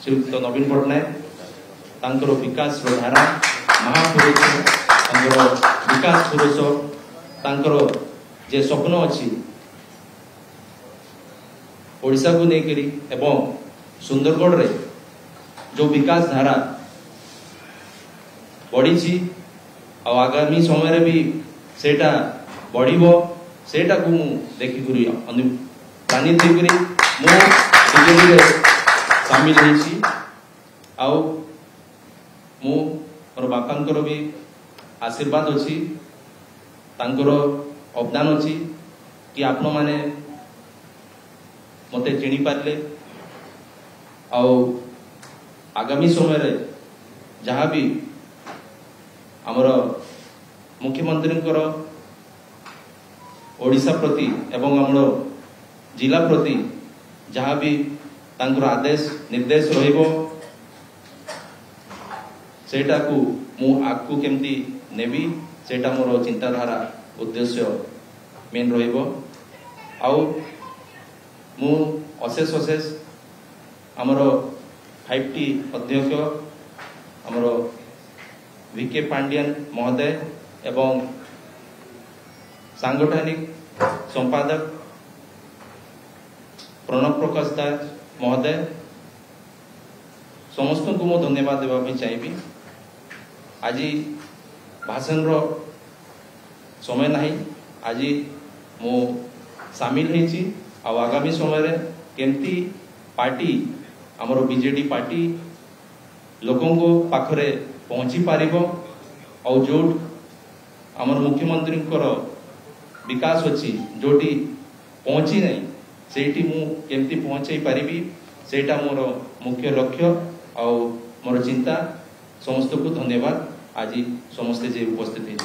श्रीयुक्त नवीन पट्टनायक विकास धारा महापुरुष विकास पुरुष जे स्वप्न अच्छी ओडिशा को लेकरी एवं सुंदरगढ़ रे जो विकास धारा बढ़ी आगामी समय भी सेटा बढ़िबो सेटा को मु देखिकरी अनुप्राणित होकरी मु बीजेपी रे शामिल होइछि आउ मु मोर बापांकर भी आशीर्वाद अछि तांकर अवदान अछि कि आपण माने मते चिनी पारले आउ आगामी समय रे जहाँ भी आमर मुख्यमंत्री ओडिशा प्रति एवं आमर जिला प्रति जहाँ भी तांकर आदेश निर्देश रहिबो सेटा को मु आगु केमती नेबी सेटा मोर चिंताधारा उद्देश्य मेन रहिबो आउ मु अशेष अशेष आमर 5T अध्यक्ष आमर VK पांडियन महोदय एवं सांगठनिक संपादक प्रणव प्रकाश दास महोदय समस्त को मु धन्यवाद देवाई चाहिए। आज भाषण रो समय नहीं आज मु सामिल होइछि आ आगामी समय रे केमती पार्टी आमर बीजेडी पार्टी लोकों को पाखरे पहुंची पारिबो और जो आमर मुख्यमंत्री विकास अच्छी जोटी पहुंची नहीं सेठी मु केमती पहुंचाई पारिबी सेटा मोर मुख्य लक्ष्य और मोर चिंता। समस्त को धन्यवाद आज समस्ते जे उपस्थित है।